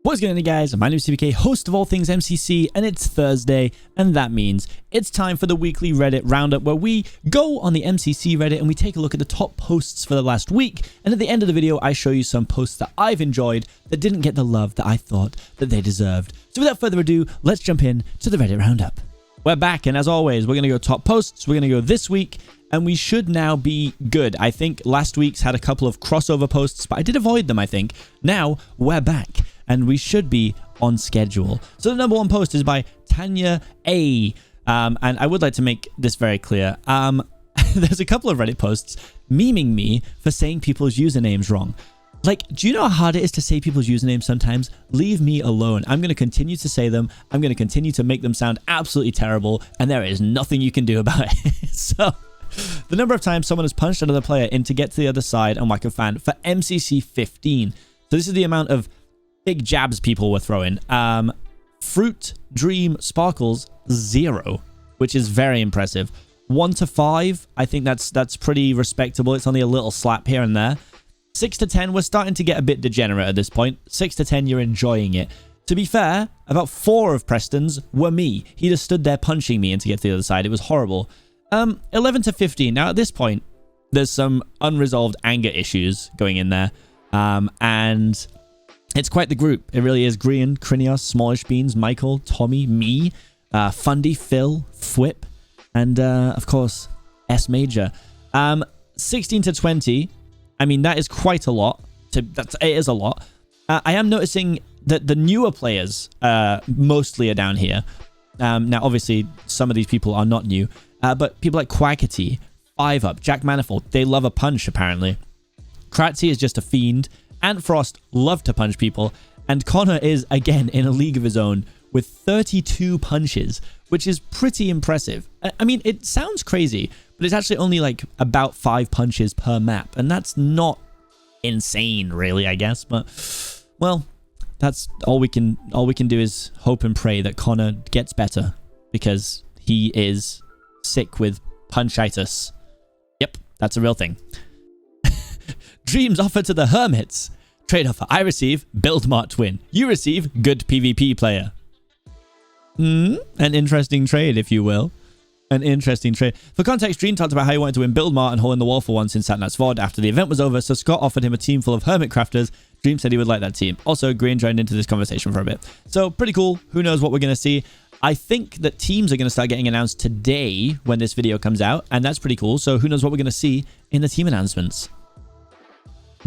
What's going on, guys? My name is Seapeekay, host of all things MCC, and it's Thursday, and that means it's time for the weekly Reddit Roundup, where we go on the MCC Reddit and we take a look at the top posts for the last week, and at the end of the video, I show you some posts that I've enjoyed that didn't get the love that I thought that they deserved. So without further ado, let's jump in to the Reddit Roundup. We're back, and as always, we're going to go top posts, we're going to go this week, and we should now be good. I think last week's had a couple of crossover posts, but I did avoid them, I think. Now, we're back, and we should be on schedule. So the number one post is by Tanya A. And I would like to make this very clear. There's a couple of Reddit posts memeing me for saying people's usernames wrong. Like, do you know how hard it is to say people's usernames sometimes? Leave me alone. I'm going to continue to say them. I'm going to continue to make them sound absolutely terrible, and there is nothing you can do about it. So the number of times someone has punched another player in to get to the other side and whack a fan for MCC 15. So this is the amount of big jabs people were throwing. Fruit, Dream, Sparkles, 0, which is very impressive. 1 to 5, I think that's pretty respectable. It's only a little slap here and there. 6 to 10, we're starting to get a bit degenerate at this point. 6 to 10, you're enjoying it. To be fair, about 4 of Preston's were me. He just stood there punching me in to get to the other side. It was horrible. 11 to 15. Now, at this point, there's some unresolved anger issues going in there. And it's quite the group. It really is. Grian, Krinios, Smallish Beans, Michael, Tommy, me, Fundy, Phil, Thwip, and, of course, S Major. 16 to 20. I mean, that is quite a lot. It is a lot. I am noticing that the newer players mostly are down here. Now, obviously, some of these people are not new. But people like Quackity, 5up, Jack Manifold, they love a punch, apparently. Kratzy is just a fiend. Ant Frost love to punch people. And Connor is, again, in a league of his own with 32 punches, which is pretty impressive. I mean, it sounds crazy, but it's actually only like about 5 punches per map. And that's not insane, really, I guess. But, well, that's all we can do is hope and pray that Connor gets better, because he is sick with punchitis. Yep, that's a real thing. Dreams offer to the Hermits. Trade offer. I receive Build Mart win. You receive good PvP player. An interesting trade, if you will. An interesting trade. For context, Dream talked about how he wanted to win Build Mart and Hole in the Wall for once in Satnat's VOD after the event was over, so Scott offered him a team full of Hermit Crafters. Dream said he would like that team. Also, Green joined into this conversation for a bit. So, pretty cool. Who knows what we're going to see. I think that teams are going to start getting announced today when this video comes out, and that's pretty cool. So, who knows what we're going to see in the team announcements.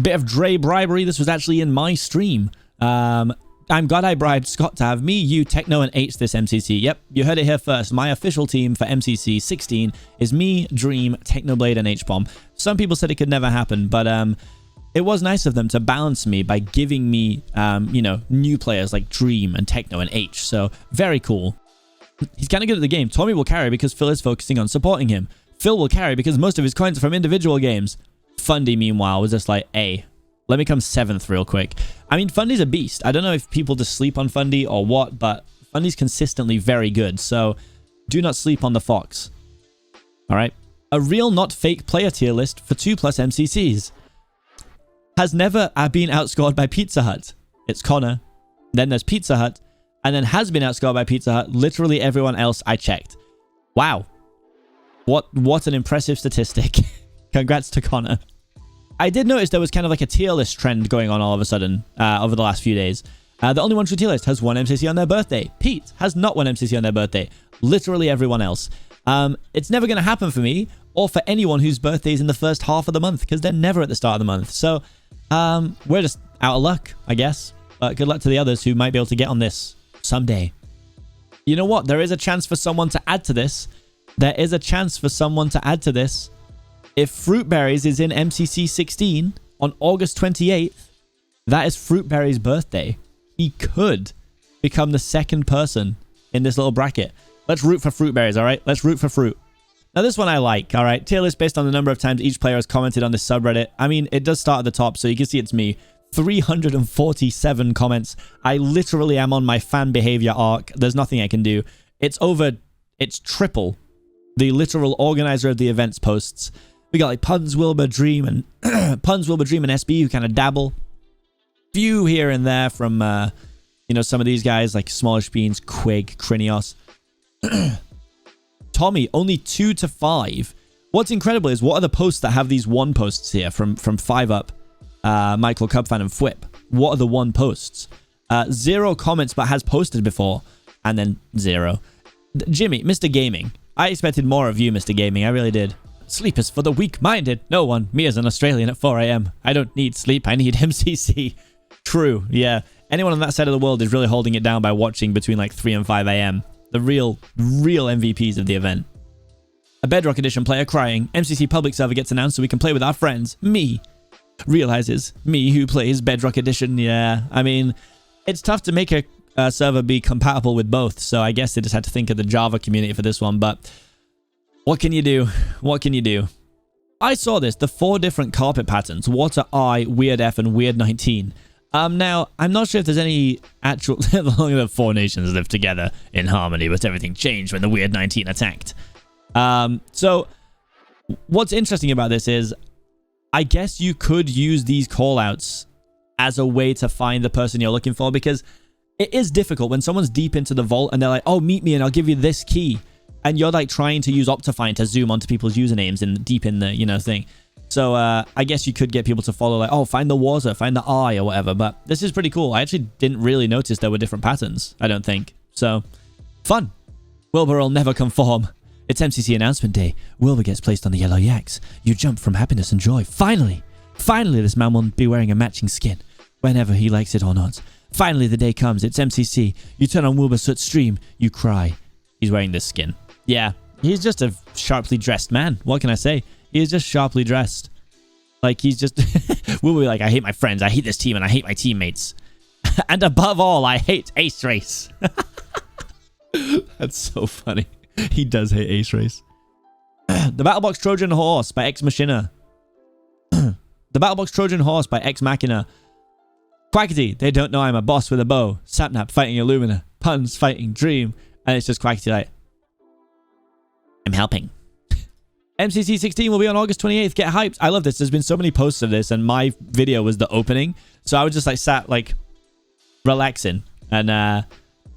Bit of Dre bribery. This was actually in my stream. I'm glad I bribed Scott to have me, you, Techno, and H this MCC. Yep, you heard it here first. My official team for MCC 16 is me, Dream, Technoblade, and H-Bomb. Some people said it could never happen, but it was nice of them to balance me by giving me, you know, new players like Dream and Techno and H. So, very cool. He's kind of good at the game. Tommy will carry because Phil is focusing on supporting him. Phil will carry because most of his coins are from individual games. Fundy, meanwhile, was just like, hey, let me come 7th real quick. I mean, Fundy's a beast. I don't know if people just sleep on Fundy or what, but Fundy's consistently very good. So, do not sleep on the Fox. All right? A real, not fake player tier list for 2+ MCCs. Has never been outscored by Pizza Hut. It's Connor. Then there's Pizza Hut. And then has been outscored by Pizza Hut. Literally everyone else I checked. Wow. What an impressive statistic. Congrats to Connor. I did notice there was kind of like a tier list trend going on all of a sudden over the last few days. The only one true tier list has won MCC on their birthday. Pete has not won MCC on their birthday. Literally everyone else. It's never going to happen for me or for anyone whose birthday is in the first half of the month, because they're never at the start of the month. So we're just out of luck, I guess. But good luck to the others who might be able to get on this someday. You know what? There is a chance for someone to add to this. There is a chance for someone to add to this. If Fruitberries is in MCC 16 on August 28th, that is Fruitberry's birthday. He could become the second person in this little bracket. Let's root for Fruitberries, all right? Let's root for Fruit. Now, this one I like, all right? Tier list based on the number of times each player has commented on this subreddit. I mean, it does start at the top, so you can see it's me. 347 comments. I literally am on my fan behavior arc. There's nothing I can do. It's triple the literal organizer of the events posts. We got like Puns, Wilbur, Dream, and SB who kind of dabble. Few here and there from You know, some of these guys like Smallish Beans, Quig, Krinios. Tommy, only 2 to 5. What's incredible is what are the posts that have these 1 posts here from 5 up, Michael Cubfan and Fwip. What are the 1 posts? 0 comments but has posted before, and then 0. Jimmy, Mr. Gaming. I expected more of you, Mr. Gaming. I really did. Sleep is for the weak-minded. No one. Me as an Australian at 4 a.m. I don't need sleep. I need MCC. True. Yeah. Anyone on that side of the world is really holding it down by watching between like 3 and 5 a.m. The real MVPs of the event. A Bedrock Edition player crying. MCC public server gets announced so we can play with our friends. Me. Realizes. Me who plays Bedrock Edition. Yeah. I mean, it's tough to make a server be compatible with both. So I guess they just had to think of the Java community for this one. But what can you do? What can you do? I saw this. The 4 different carpet patterns. Water Eye, Weird F, and Weird 19. Now, I'm not sure if there's any actual... the 4 nations live together in harmony, but everything changed when the Weird 19 attacked. So, what's interesting about this is, I guess you could use these callouts as a way to find the person you're looking for, because it is difficult when someone's deep into the vault and they're like, oh, meet me and I'll give you this key. And you're like trying to use Optifine to zoom onto people's usernames and deep in the, you know, thing. So I guess you could get people to follow like, oh, find the water, find the eye or whatever. But this is pretty cool. I actually didn't really notice there were different patterns, I don't think. So, fun. Wilbur will never conform. It's MCC announcement day. Wilbur gets placed on the yellow yaks. You jump from happiness and joy. Finally! Finally, this man will be wearing a matching skin. Whenever he likes it or not. Finally, the day comes. It's MCC. You turn on Wilbur Soot's stream. You cry. He's wearing this skin. Yeah, he's just a sharply dressed man. What can I say? He is just sharply dressed. Like, he's just... We'll be like, I hate my friends, I hate this team, and I hate my teammates. And above all, I hate Ace Race. That's so funny. He does hate Ace Race. The Battlebox Trojan Horse by Ex Machina. The Battlebox Trojan Horse by Ex Machina. Quackity, they don't know I'm a boss with a bow. Sapnap fighting Illumina. Puns fighting Dream. And it's just Quackity like... I'm helping. MCC 16 will be on August 28th. Get hyped. I love this. There's been so many posts of this, and my video was the opening. So I was just like sat like relaxing. And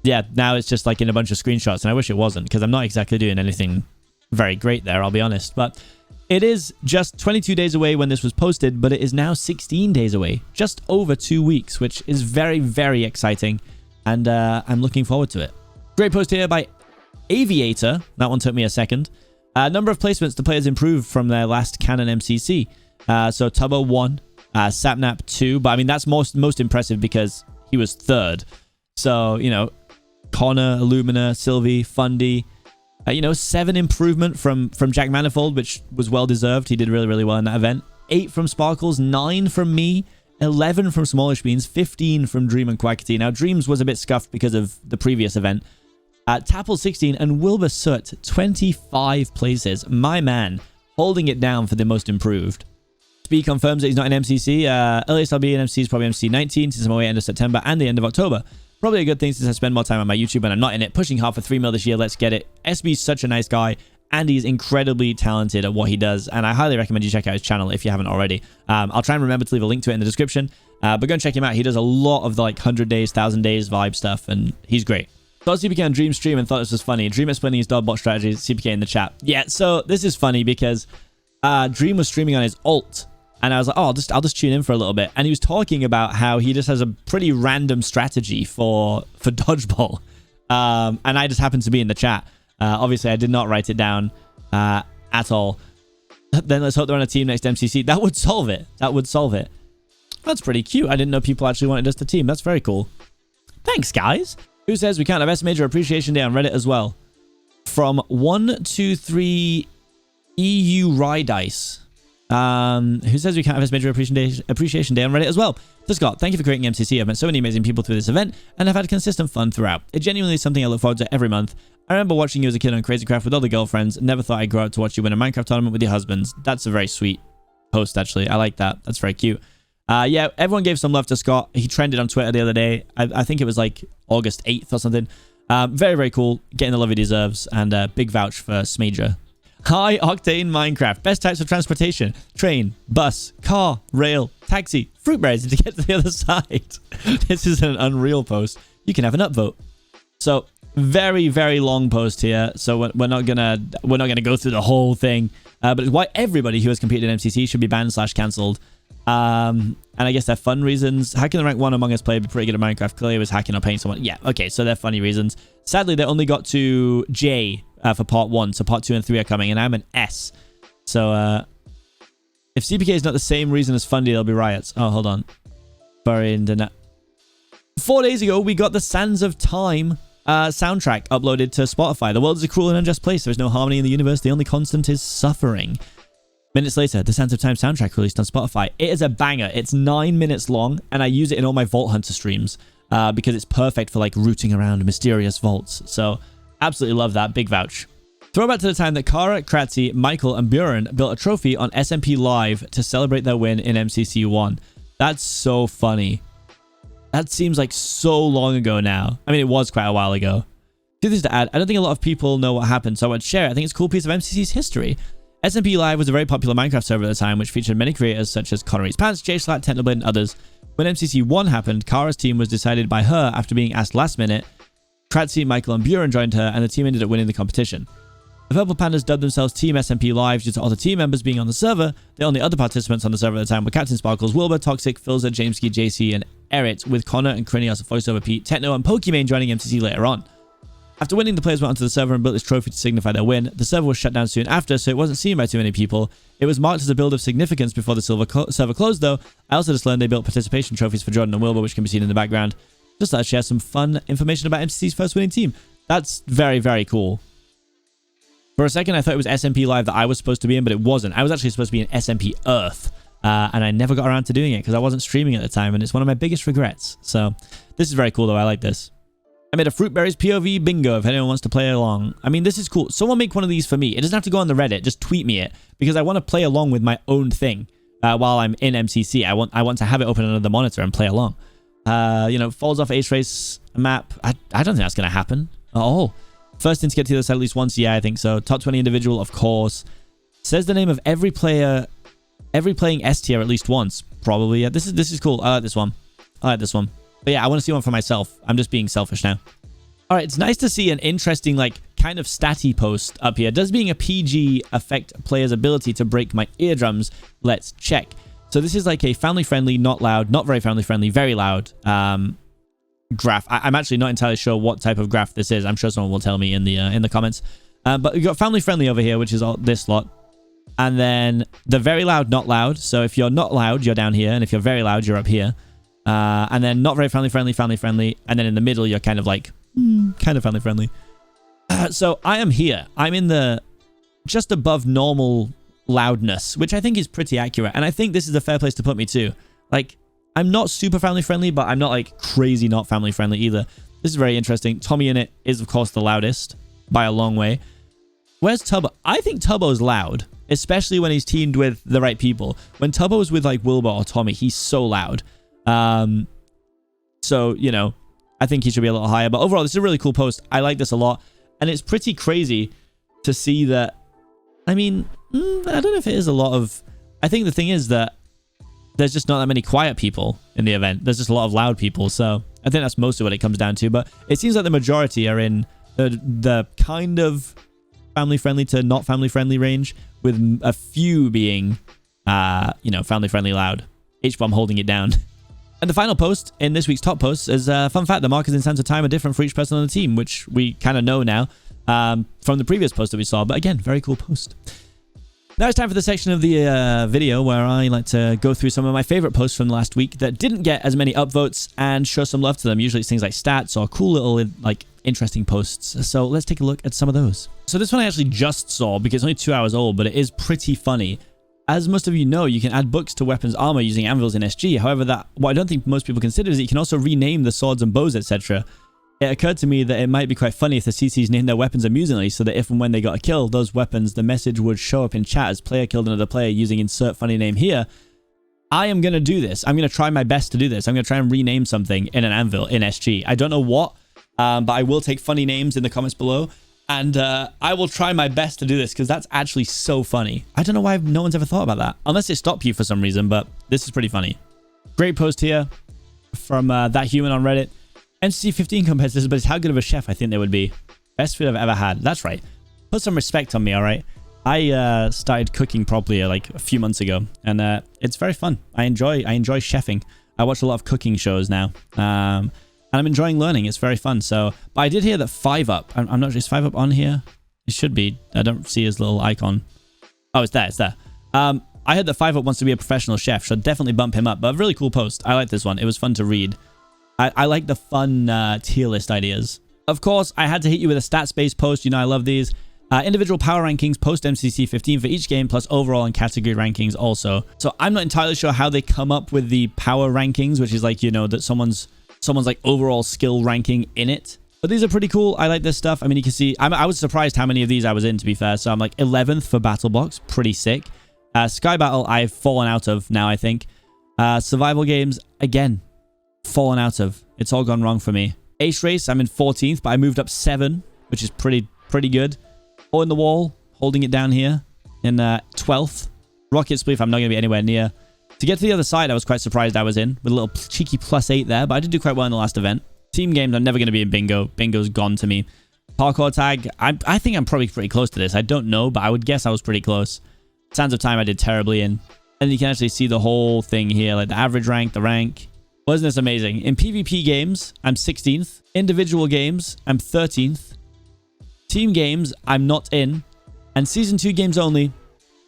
yeah, now it's just like in a bunch of screenshots. And I wish it wasn't, because I'm not exactly doing anything very great there, I'll be honest. But it is just 22 days away when this was posted, but it is now 16 days away. Just over 2 weeks, which is very, very exciting. And I'm looking forward to it. Great post here by Aviator. That one took me a second. Number of placements the players improved from their last Canon MCC. So Tubbo 1, Sapnap 2. But I mean, that's most impressive because he was 3rd. So, you know, Connor, Illumina, Sylvie, Fundy. You know, 7 improvement from Jack Manifold, which was well-deserved. He did really, really well in that event. 8 from Sparkles, 9 from me, 11 from Smallish Beans, 15 from Dream and Quackity. Now, Dreams was a bit scuffed because of the previous event. Tapple 16 and Wilbur Soot 25 places. My man holding it down for the most improved. Speed confirms that he's not in MCC. Earliest I'll be in MCC is probably MCC 19 since I'm away at the end of September and the end of October. Probably a good thing since I spend more time on my YouTube and I'm not in it. Pushing hard for 3 mil this year. Let's get it. SB's such a nice guy and he's incredibly talented at what he does. And I highly recommend you check out his channel if you haven't already. I'll try and remember to leave a link to it in the description. But go and check him out. He does a lot of the like 100 days, 1000 days vibe stuff and he's great. Saw Seapeekay on Dream stream and thought this was funny. Dream explaining his dog bot strategy. Seapeekay in the chat. Yeah, so this is funny because Dream was streaming on his alt. And I was like, oh, I'll just tune in for a little bit. And he was talking about how he just has a pretty random strategy for dodgeball. And I just happened to be in the chat. Obviously, I did not write it down at all. Then let's hope they're on a team next MCC. That would solve it. That would solve it. That's pretty cute. I didn't know people actually wanted us to team. That's very cool. Thanks, guys. Who says we can't have S Major Appreciation Day on Reddit as well? From 123 EU Rye Dice. Who says we can't have S Major Appreciation Day on Reddit as well? To Scott, thank you for creating MCC. I've met so many amazing people through this event, and I've had consistent fun throughout. It genuinely is something I look forward to every month. I remember watching you as a kid on Crazy Craft with all the girlfriends. Never thought I'd grow up to watch you win a Minecraft tournament with your husbands. That's a very sweet post, actually. I like that. That's very cute. Yeah, everyone gave some love to Scott. He trended on Twitter the other day. I think it was like August 8th or something. Very, very cool. Getting the love he deserves. And big vouch for Smager. High Octane Minecraft. Best types of transportation. Train, bus, car, rail, taxi, fruit berries to get to the other side. This is an unreal post. you can have an upvote. So very, very long post here. So we're not gonna go through the whole thing. But it's why everybody who has competed in MCC should be banned / cancelled. And I guess they're fun reasons. Hacking the rank 1 Among Us player be pretty good at Minecraft. Clearly it was hacking or paying someone. Yeah, okay, so they're funny reasons. Sadly, they only got to J for part 1. So part 2 and 3 are coming, and I'm an S. So if Seapeekay is not the same reason as Fundy, there'll be riots. Oh, hold on. Sorry, internet. 4 days ago, we got the Sands of Time soundtrack uploaded to Spotify. The world is a cruel and unjust place. There is no harmony in the universe. The only constant is suffering. Minutes later, the Sands of Time soundtrack released on Spotify. It is a banger. It's 9 minutes long, and I use it in all my Vault Hunter streams because it's perfect for like rooting around mysterious vaults. So absolutely love that. Big vouch. Throwback to the time that Kara, Kratzy, Michael, and Buren built a trophy on SMP Live to celebrate their win in MCC 1. That's so funny. That seems like so long ago now. I mean, it was quite a while ago. Two things to add. I don't think a lot of people know what happened, so I would share it. I think it's a cool piece of MCC's history. SMP Live was a very popular Minecraft server at the time, which featured many creators such as Connery's Pants, JSlat, Technoblade, and others. When MCC 1 happened, Kara's team was decided by her after being asked last minute. Kratzy, Michael, and Buren joined her, and the team ended up winning the competition. The Purple Pandas dubbed themselves Team SMP Live due to all the team members being on the server. The only other participants on the server at the time were Captain Sparkles, Wilbur, Toxic, Filza, Jameski, JC, and Erit, with Connor and Crinny as a voiceover Pete, Techno, and Pokimane joining MCC later on. After winning, the players went onto the server and built this trophy to signify their win. The server was shut down soon after, so it wasn't seen by too many people. It was marked as a build of significance before the server closed, though. I also just learned they built participation trophies for Jordan and Wilbur, which can be seen in the background. Just thought I'd share some fun information about MCC's first winning team. That's very, very cool. For a second, I thought it was SMP Live that I was supposed to be in, but it wasn't. I was actually supposed to be in SMP Earth, and I never got around to doing it because I wasn't streaming at the time, and it's one of my biggest regrets. So this is very cool, though. I like this. I made a Fruitberries POV bingo if anyone wants to play along. I mean, this is cool. Someone make one of these for me. It doesn't have to go on the Reddit. Just tweet me it because I want to play along with my own thing while I'm in MCC. I want to have it open on the monitor and play along. You know, falls off Ace Race map. I don't think that's going to happen. Oh. First in to get to the other side at least once? Yeah, I think so. Top 20 individual, of course. Says the name of every player, every playing S tier at least once. Probably. Yeah, this is cool. I like this one. But yeah, I want to see one for myself. I'm just being selfish now. All right, it's nice to see an interesting, like, kind of statty post up here. Does being a PG affect players' ability to break my eardrums? Let's check. So this is like a family-friendly, not loud, not very family-friendly, very loud graph. I'm actually not entirely sure what type of graph this is. I'm sure someone will tell me in the comments. But we've got family friendly over here, which is all this lot. And then the very loud, not loud. So if you're not loud, you're down here. And if you're very loud, you're up here. And then not very family friendly. And then in the middle, you're kind of like, kind of family friendly. So I am here. I'm in the just above normal loudness, which I think is pretty accurate. And I think this is a fair place to put me too. Like, I'm not super family friendly, but I'm not like crazy not family friendly either. This is very interesting. Tommy in it is, of course, the loudest by a long way. Where's Tubbo? I think Tubbo's loud, especially when he's teamed with the right people. When Tubbo's with like Wilbur or Tommy, he's so loud. So, you know, I think he should be a little higher. But overall, this is a really cool post. I like this a lot. And it's pretty crazy to see that. I mean, I don't know if it is a lot of... I think the thing is that there's just not that many quiet people in the event. There's just a lot of loud people. So I think that's mostly what it comes down to. But it seems like the majority are in the kind of family-friendly to not family-friendly range, with a few being, you know, family-friendly loud. H-Bomb holding it down. And the final post in this week's top posts is a fun fact. The markers in Sands of Time are different for each person on the team, which we kind of know now from the previous post that we saw. But again, very cool post. Now it's time for the section of the video where I like to go through some of my favorite posts from the last week that didn't get as many upvotes and show some love to them. Usually it's things like stats or cool little, like, interesting posts. So let's take a look at some of those. So this one I actually just saw because it's only 2 hours old, but it is pretty funny. As most of you know, you can add books to weapons armor using anvils in SG. However, what I don't think most people consider is that you can also rename the swords and bows, etc. It occurred to me that it might be quite funny if the CCs named their weapons amusingly, so that if and when they got a kill, those weapons, the message would show up in chat as player killed another player using insert funny name here. I am going to do this. I'm going to try my best to do this. I'm going to try and rename something in an anvil in SG. I don't know what, but I will take funny names in the comments below, and I will try my best to do this because that's actually so funny. I don't know why no one's ever thought about that, unless it stopped you for some reason, but this is pretty funny. Great post here from That Human on Reddit. MCC 15 competitors, but it's how good of a chef I think they would be. Best food I've ever had. That's right. Put some respect on me, all right? I started cooking properly like a few months ago, and it's very fun. I enjoy chefing. I watch a lot of cooking shows now, and I'm enjoying learning. It's very fun. So, but I did hear that 5up. I'm not sure. Is 5up on here? It should be. I don't see his little icon. Oh, it's there. It's there. I heard that 5up wants to be a professional chef, so definitely bump him up. But a really cool post. I like this one. It was fun to read. I like the fun tier list ideas. Of course, I had to hit you with a stats-based post. You know I love these. Individual power rankings post MCC 15 for each game, plus overall and category rankings also. So I'm not entirely sure how they come up with the power rankings, which is like, you know, that someone's like overall skill ranking in it. But these are pretty cool. I like this stuff. I mean, you can see, I was surprised how many of these I was in, to be fair. So I'm like 11th for Battle Box. Pretty sick. Sky Battle, I've fallen out of now, I think. Survival games, again, fallen out of. It's all gone wrong for me. Ace Race, I'm in 14th, but I moved up 7, which is pretty good. Hole in the Wall, holding it down here in 12th. Rocket Spleef, I'm not going to be anywhere near. To get to the other side, I was quite surprised I was in, with a little cheeky +8 there, but I did do quite well in the last event. Team games, I'm never going to be in Bingo. Bingo's gone to me. Parkour Tag, I think I'm probably pretty close to this. I don't know, but I would guess I was pretty close. Sands of Time, I did terribly in. And you can actually see the whole thing here, like the average rank, the rank. Wasn't this amazing? In PvP games, I'm 16th. Individual games, I'm 13th. Team games, I'm not in. And Season 2 games only,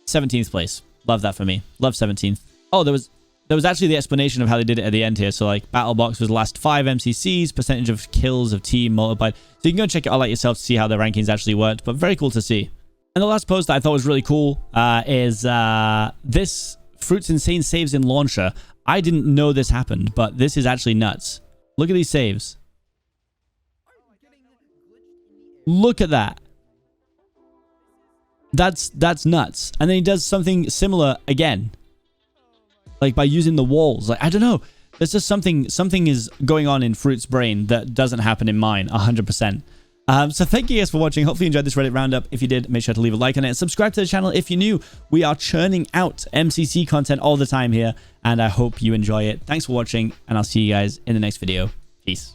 17th place. Love that for me. Love 17th. Oh, there was actually the explanation of how they did it at the end here. So like Battle Box was the last 5 MCCs, percentage of kills of team multiplied. So you can go check it out like yourself to see how the rankings actually worked. But very cool to see. And the last post that I thought was really cool is this Fruits Insane saves in Launcher. I didn't know this happened, but this is actually nuts. Look at these saves. Look at that. That's nuts. And then he does something similar again. Like by using the walls. Like, I don't know. There's just something is going on in Fruit's brain that doesn't happen in mine 100%. So thank you guys for watching. Hopefully you enjoyed this Reddit roundup. If you did, make sure to leave a like on it. Subscribe to the channel if you're new. We are churning out MCC content all the time here, and I hope you enjoy it. Thanks for watching, and I'll see you guys in the next video. Peace.